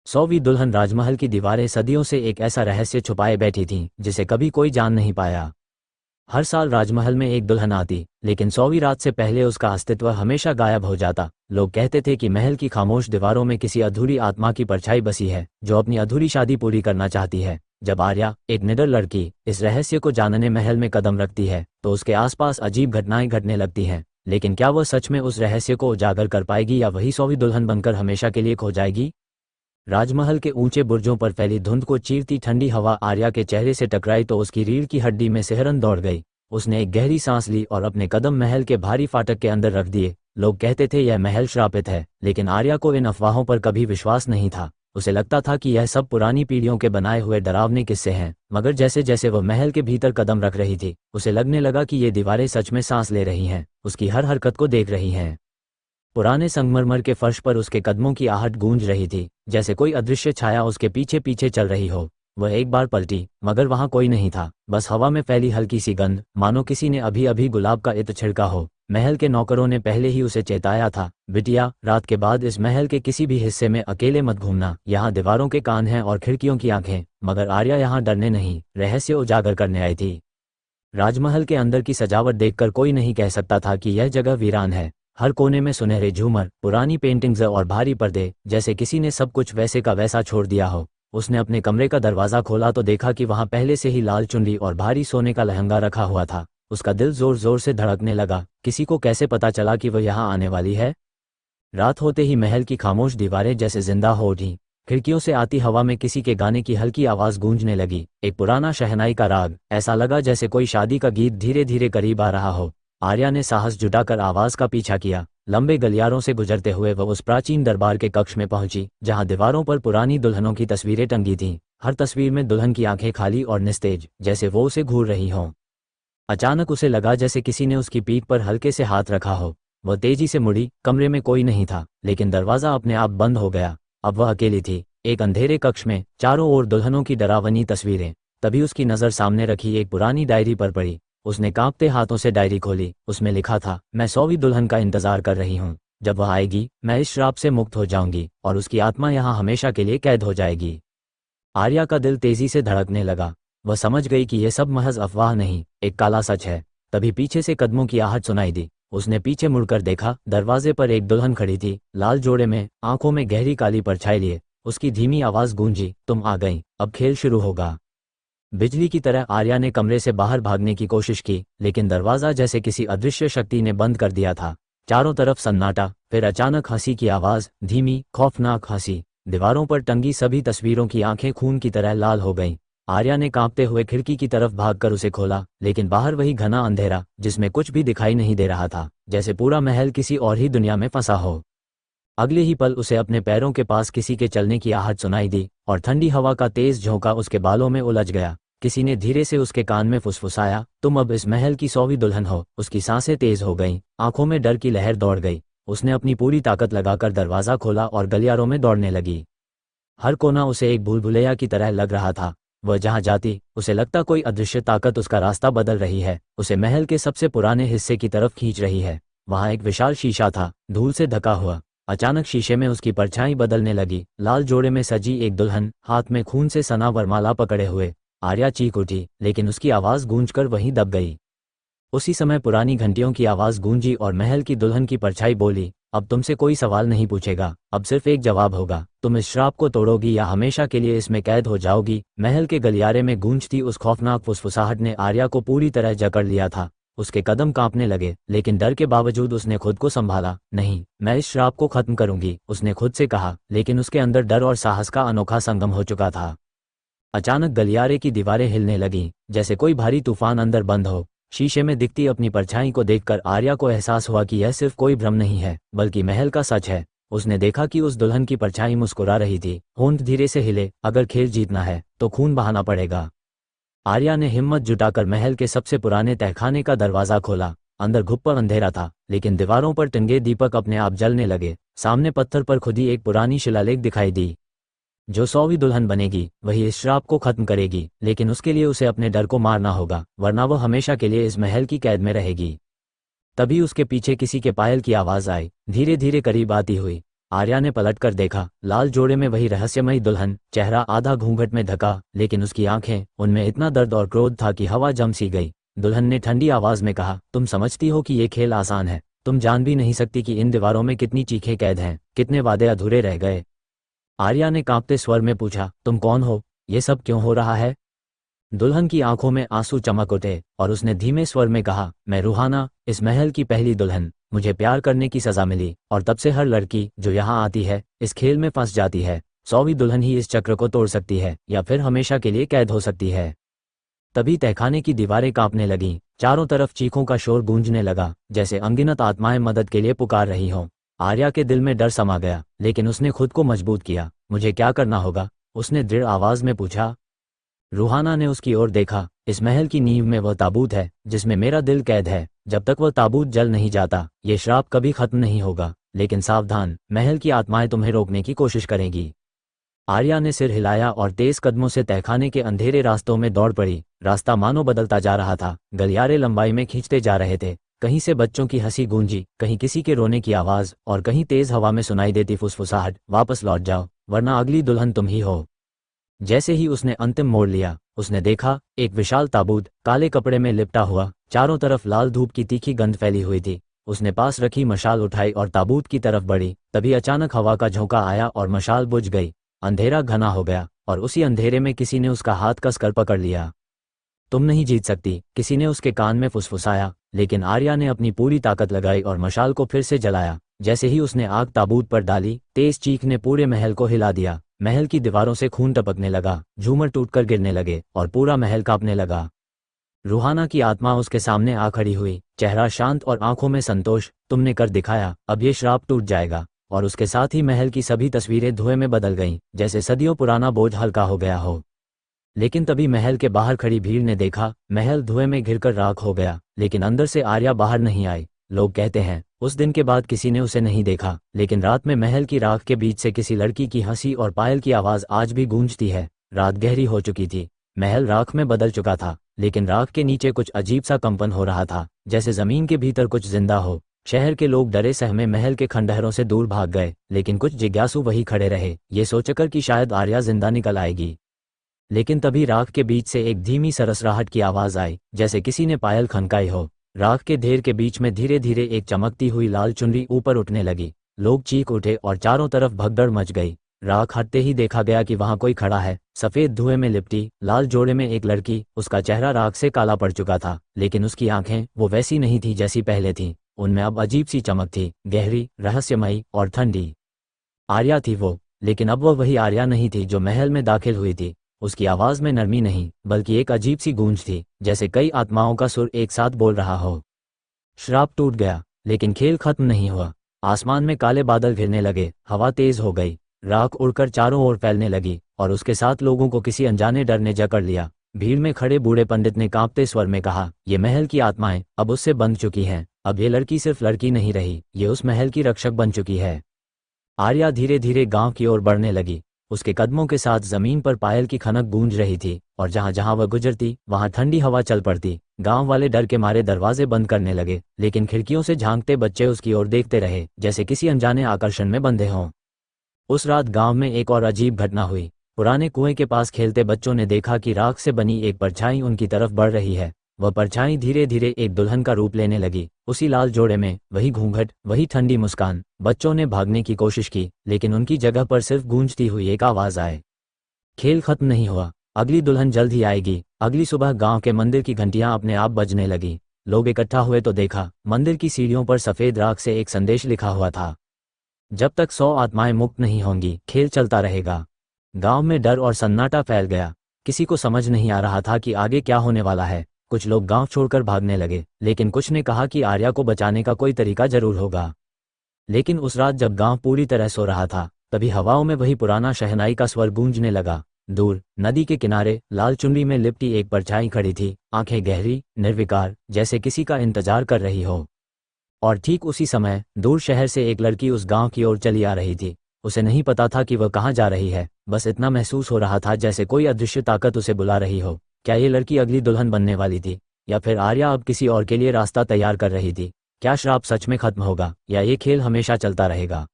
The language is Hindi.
100वीं दुल्हन। राजमहल की दीवारें सदियों से एक ऐसा रहस्य छुपाए बैठी थीं जिसे कभी कोई जान नहीं पाया। हर साल राजमहल में एक दुल्हन आती, लेकिन 100वीं रात से पहले उसका अस्तित्व हमेशा गायब हो जाता। लोग कहते थे कि महल की खामोश दीवारों में किसी अधूरी आत्मा की परछाई बसी है जो अपनी अधूरी शादी पूरी करना चाहती है। जब आर्या, एक निडर लड़की, इस रहस्य को जानने महल में कदम रखती है तो उसके आसपास अजीब घटनाएं घटने लगती हैं। लेकिन क्या वह सच में उस रहस्य को उजागर कर पाएगी या वही 100वीं दुल्हन बनकर हमेशा के लिए खो जाएगी? राजमहल के ऊंचे बुर्जों पर फैली धुंध को चीरती ठंडी हवा आर्या के चेहरे से टकराई तो उसकी रीढ़ की हड्डी में सिहरन दौड़ गई। उसने एक गहरी सांस ली और अपने कदम महल के भारी फाटक के अंदर रख दिए। लोग कहते थे यह महल श्रापित है, लेकिन आर्या को इन अफवाहों पर कभी विश्वास नहीं था। उसे लगता था कि यह सब पुरानी पीढ़ियों के बनाए हुए डरावने किस्से हैं। मगर जैसे जैसे वह महल के भीतर कदम रख रही थी, उसे लगने लगा कि ये दीवारें सच में सांस ले रही हैं, उसकी हर हरकत को देख रही हैं। पुराने संगमरमर के फर्श पर उसके कदमों की आहट गूंज रही थी, जैसे कोई अदृश्य छाया उसके पीछे पीछे चल रही हो। वह एक बार पलटी, मगर वहां कोई नहीं था, बस हवा में फैली हल्की सी गंध, मानो किसी ने अभी अभी गुलाब का इत्र छिड़का हो। महल के नौकरों ने पहले ही उसे चेताया था, बिटिया, रात के बाद इस महल के किसी भी हिस्से में अकेले मत घूमना। यहाँ दीवारों के कान हैं और खिड़कियों की आंखें। मगर आर्या यहाँ डरने नहीं, रहस्य उजागर करने आई थी। राजमहल के अंदर की सजावट देखकर कोई नहीं कह सकता था कि यह जगह वीरान है। हर कोने में सुनहरे झूमर, पुरानी पेंटिंग्स और भारी पर्दे, जैसे किसी ने सब कुछ वैसे का वैसा छोड़ दिया हो। उसने अपने कमरे का दरवाज़ा खोला तो देखा कि वहां पहले से ही लाल चुनरी और भारी सोने का लहंगा रखा हुआ था। उसका दिल जोर जोर से धड़कने लगा। किसी को कैसे पता चला कि वह यहाँ आने वाली है? रात होते ही महल की खामोश दीवारें जैसे जिंदा हो उठी। खिड़कियों से आती हवा में किसी के गाने की हल्की आवाज़ गूंजने लगी, एक पुराना शहनाई का राग। ऐसा लगा जैसे कोई शादी का गीत धीरे धीरे करीब आ रहा हो। आर्या ने साहस जुटाकर आवाज़ का पीछा किया। लंबे गलियारों से गुजरते हुए वह उस प्राचीन दरबार के कक्ष में पहुंची, जहां दीवारों पर पुरानी दुल्हनों की तस्वीरें टंगी थीं। हर तस्वीर में दुल्हन की आंखें खाली और निस्तेज, जैसे वो उसे घूर रही हों। अचानक उसे लगा जैसे किसी ने उसकी पीठ पर हल्के से हाथ रखा हो। वह तेजी से मुड़ी। कमरे में कोई नहीं था, लेकिन दरवाज़ा अपने आप बंद हो गया। अब वह अकेली थी, एक अंधेरे कक्ष में, चारों ओर दुल्हनों की डरावनी तस्वीरें। तभी उसकी नज़र सामने रखी एक पुरानी डायरी पर पड़ी। उसने कांपते हाथों से डायरी खोली। उसमें लिखा था, मैं 100वीं दुल्हन का इंतजार कर रही हूँ। जब वह आएगी मैं इस श्राप से मुक्त हो जाऊंगी और उसकी आत्मा यहाँ हमेशा के लिए कैद हो जाएगी। आर्या का दिल तेजी से धड़कने लगा। वह समझ गई कि यह सब महज अफवाह नहीं, एक काला सच है। तभी पीछे से कदमों की आहट सुनाई दी। उसने पीछे मुड़कर देखा, दरवाजे पर एक दुल्हन खड़ी थी, लाल जोड़े में, आंखों में गहरी काली परछाई लिए। उसकी धीमी आवाज़ गूंजी, तुम आ गई, अब खेल शुरू होगा। बिजली की तरह आर्या ने कमरे से बाहर भागने की कोशिश की, लेकिन दरवाज़ा जैसे किसी अदृश्य शक्ति ने बंद कर दिया था। चारों तरफ सन्नाटा। फिर अचानक हंसी की आवाज़, धीमी खौफनाक हंसी। दीवारों पर टंगी सभी तस्वीरों की आंखें खून की तरह लाल हो गईं। आर्या ने कांपते हुए खिड़की की तरफ भागकर उसे खोला, लेकिन बाहर वही घना अंधेरा, जिसमें कुछ भी दिखाई नहीं दे रहा था, जैसे पूरा महल किसी और ही दुनिया में फंसा हो। अगले ही पल उसे अपने पैरों के पास किसी के चलने की आहट सुनाई दी और ठंडी हवा का तेज झोंका उसके बालों में उलझ गया। किसी ने धीरे से उसके कान में फुसफुसाया, तुम अब इस महल की 100वीं दुल्हन हो। उसकी सांसें तेज हो गईं, आंखों में डर की लहर दौड़ गई। उसने अपनी पूरी ताकत लगाकर दरवाज़ा खोला और गलियारों में दौड़ने लगी। हर कोना उसे एक भूल भुलैया की तरह लग रहा था। वह जहां जाती, उसे लगता कोई अदृश्य ताकत उसका रास्ता बदल रही है, उसे महल के सबसे पुराने हिस्से की तरफ खींच रही है। वहां एक विशाल शीशा था, धूल से ढका हुआ। अचानक शीशे में उसकी परछाई बदलने लगी। लाल जोड़े में सजी एक दुल्हन, हाथ में खून से सना वरमाला पकड़े हुए। आर्या चीख उठी, लेकिन उसकी आवाज़ गूंजकर वहीं दब गई। उसी समय पुरानी घंटियों की आवाज़ गूंजी और महल की दुल्हन की परछाई बोली, अब तुमसे कोई सवाल नहीं पूछेगा, अब सिर्फ एक जवाब होगा, तुम इस श्राप को तोड़ोगी या हमेशा के लिए इसमें कैद हो जाओगी। महल के गलियारे में गूंजती उस खौफनाक फुसफुसाहट ने आर्या को पूरी तरह जकड़ लिया था। उसके कदम कांपने लगे, लेकिन डर के बावजूद उसने खुद को संभाला। नहीं, मैं इस श्राप को खत्म करूंगी, उसने खुद से कहा, लेकिन उसके अंदर डर और साहस का अनोखा संगम हो चुका था। अचानक गलियारे की दीवारें हिलने लगीं, जैसे कोई भारी तूफान अंदर बंद हो। शीशे में दिखती अपनी परछाई को देखकर आर्या को एहसास हुआ कि यह सिर्फ कोई भ्रम नहीं है, बल्कि महल का सच है। उसने देखा कि उस दुल्हन की परछाई मुस्कुरा रही थी। होंठ धीरे से हिले, अगर खेल जीतना है तो खून बहाना पड़ेगा। आर्या ने हिम्मत जुटाकर महल के सबसे पुराने तहखाने का दरवाज़ा खोला। अंदर घुप्पा अंधेरा था, लेकिन दीवारों पर टंगे दीपक अपने आप जलने लगे। सामने पत्थर पर खुदी एक पुरानी शिलालेख दिखाई दी, जो 100वीं दुल्हन बनेगी वही इस श्राप को खत्म करेगी, लेकिन उसके लिए उसे अपने डर को मारना होगा, वरना वह हमेशा के लिए इस महल की कैद में रहेगी। तभी उसके पीछे किसी के पायल की आवाज़ आई, धीरे धीरे करीब आती हुई। आर्या ने पलटकर देखा, लाल जोड़े में वही रहस्यमयी दुल्हन, चेहरा आधा घूंघट में ढका, लेकिन उसकी आंखें, उनमें इतना दर्द और क्रोध था कि हवा जम सी गई। दुल्हन ने ठंडी आवाज में कहा, तुम समझती हो कि ये खेल आसान है? तुम जान भी नहीं सकती कि इन दीवारों में कितनी चीखें कैद हैं, कितने वादे अधूरे रह गए। आर्या ने कांपते स्वर में पूछा, तुम कौन हो? ये सब क्यों हो रहा है? दुल्हन की आंखों में आंसू चमक उठे और उसने धीमे स्वर में कहा, मैं रूहाना, इस महल की पहली दुल्हन। मुझे प्यार करने की सजा मिली और तब से हर लड़की जो यहाँ आती है इस खेल में फंस जाती है। 100वीं दुल्हन ही इस चक्र को तोड़ सकती है या फिर हमेशा के लिए कैद हो सकती है। तभी तहखाने की दीवारें कांपने लगीं, चारों तरफ चीखों का शोर गूंजने लगा, जैसे अनगिनत आत्माएं मदद के लिए पुकार रही हों। आर्या के दिल में डर समा गया, लेकिन उसने खुद को मजबूत किया। मुझे क्या करना होगा? उसने दृढ़ आवाज में पूछा। रूहाना ने उसकी ओर देखा, इस महल की नींव में वह ताबूत है जिसमें मेरा दिल कैद है। जब तक वह ताबूत जल नहीं जाता ये श्राप कभी खत्म नहीं होगा। लेकिन सावधान, महल की आत्माएं तुम्हें रोकने की कोशिश करेंगी। आर्या ने सिर हिलाया और तेज कदमों से तहखाने के अंधेरे रास्तों में दौड़ पड़ी। रास्ता मानो बदलता जा रहा था, गलियारे लंबाई में खींचते जा रहे थे। कहीं से बच्चों की हंसी गूंजी, कहीं किसी के रोने की आवाज और कहीं तेज हवा में सुनाई देती फुसफुसाहट, वापस लौट जाओ वरना अगली दुल्हन तुम ही हो। जैसे ही उसने अंतिम मोड़ लिया, उसने देखा एक विशाल ताबूत, काले कपड़े में लिपटा हुआ, चारों तरफ लाल धूप की तीखी गंध फैली हुई थी। उसने पास रखी मशाल उठाई और ताबूत की तरफ बढ़ी। तभी अचानक हवा का झोंका आया और मशाल बुझ गई। अंधेरा घना हो गया और उसी अंधेरे में किसी ने उसका हाथ कसकर पकड़ लिया। तुम नहीं जीत सकती, किसी ने उसके कान में फुसफुसाया। लेकिन आर्या ने अपनी पूरी ताकत लगाई और मशाल को फिर से जलाया। जैसे ही उसने आग ताबूत पर डाली, तेज चीख ने पूरे महल को हिला दिया। महल की दीवारों से खून टपकने लगा, झूमर टूटकर गिरने लगे और पूरा महल कांपने लगा। रूहाना की आत्मा उसके सामने आ खड़ी हुई, चेहरा शांत और आंखों में संतोष। तुमने कर दिखाया, अब ये श्राप टूट जाएगा। और उसके साथ ही महल की सभी तस्वीरें धुएं में बदल गईं, जैसे सदियों पुराना बोझ हल्का हो गया हो। लेकिन तभी महल के बाहर खड़ी भीड़ ने देखा, महल धुएं में घिरकर राख हो गया, लेकिन अंदर से आर्या बाहर नहीं आई। लोग कहते हैं उस दिन के बाद किसी ने उसे नहीं देखा, लेकिन रात में महल की राख के बीच से किसी लड़की की हंसी और पायल की आवाज आज भी गूंजती है। रात गहरी हो चुकी थी, महल राख में बदल चुका था, लेकिन राख के नीचे कुछ अजीब सा कंपन हो रहा था, जैसे जमीन के भीतर कुछ जिंदा हो। शहर के लोग डरे सहमे महल के खंडहरों से दूर भाग गए, लेकिन कुछ जिज्ञासु वही खड़े रहे, ये सोचकर कि शायद आर्या जिंदा निकल आएगी। लेकिन तभी राख के बीच से एक धीमी सरसराहट की आवाज आई, जैसे किसी ने पायल खनकाई हो। राख के ढेर के बीच में धीरे धीरे एक चमकती हुई लाल चुनरी ऊपर उठने लगी। लोग चीख उठे और चारों तरफ भगदड़ मच गई। राख हटते ही देखा गया कि वहां कोई खड़ा है, सफेद धुएं में लिपटी, लाल जोड़े में एक लड़की। उसका चेहरा राख से काला पड़ चुका था, लेकिन उसकी आंखें वो वैसी नहीं थी जैसी पहले थी। उनमें अब अजीब सी चमक थी, गहरी, रहस्यमयी और ठंडी। आर्या थी वो, लेकिन अब वह वही आर्या नहीं थी जो महल में दाखिल हुई थी। उसकी आवाज में नरमी नहीं, बल्कि एक अजीब सी गूंज थी, जैसे कई आत्माओं का सुर एक साथ बोल रहा हो। श्राप टूट गया, लेकिन खेल खत्म नहीं हुआ। आसमान में काले बादल घिरने लगे, हवा तेज हो गई, राख उड़कर चारों ओर फैलने लगी और उसके साथ लोगों को किसी अनजाने डर ने जकड़ लिया। भीड़ में खड़े बूढ़े पंडित ने कांपते स्वर में कहा, ये महल की आत्माएं अब उससे बंध चुकी हैं। अब ये लड़की सिर्फ लड़की नहीं रही, ये उस महल की रक्षक बन चुकी है। आर्या धीरे धीरे गांव की ओर बढ़ने लगी। उसके कदमों के साथ जमीन पर पायल की खनक गूंज रही थी और जहां जहां वह गुजरती वहां ठंडी हवा चल पड़ती। गांव वाले डर के मारे दरवाजे बंद करने लगे, लेकिन खिड़कियों से झांकते बच्चे उसकी ओर देखते रहे, जैसे किसी अनजाने आकर्षण में बंधे हों। उस रात गांव में एक और अजीब घटना हुई। पुराने कुएं के पास खेलते बच्चों ने देखा कि राख से बनी एक परछाई उनकी तरफ बढ़ रही है। वह परछाई धीरे धीरे एक दुल्हन का रूप लेने लगी, उसी लाल जोड़े में, वही घूंघट, वही ठंडी मुस्कान। बच्चों ने भागने की कोशिश की, लेकिन उनकी जगह पर सिर्फ गूंजती हुई एक आवाज आए, खेल खत्म नहीं हुआ, अगली दुल्हन जल्द ही आएगी। अगली सुबह गांव के मंदिर की घंटियां अपने आप बजने लगी। लोग इकट्ठा हुए तो देखा, मंदिर की सीढ़ियों पर सफेद राख से एक संदेश लिखा हुआ था, जब तक 100 आत्माएं मुक्त नहीं होंगी खेल चलता रहेगा। गांव में डर और सन्नाटा फैल गया। किसी को समझ नहीं आ रहा था कि आगे क्या होने वाला है। कुछ लोग गांव छोड़कर भागने लगे, लेकिन कुछ ने कहा कि आर्या को बचाने का कोई तरीका जरूर होगा। लेकिन उस रात जब गांव पूरी तरह सो रहा था, तभी हवाओं में वही पुराना शहनाई का स्वर गूंजने लगा। दूर नदी के किनारे लाल चुनरी में लिपटी एक परछाई खड़ी थी, आंखें गहरी, निर्विकार, जैसे किसी का इंतजार कर रही हो। और ठीक उसी समय दूर शहर से एक लड़की उस गांव की ओर चली आ रही थी। उसे नहीं पता था कि वह कहाँ जा रही है, बस इतना महसूस हो रहा था जैसे कोई अदृश्य ताकत उसे बुला रही हो। क्या ये लड़की अगली दुल्हन बनने वाली थी, या फिर आर्या अब किसी और के लिए रास्ता तैयार कर रही थी? क्या श्राप सच में खत्म होगा, या ये खेल हमेशा चलता रहेगा?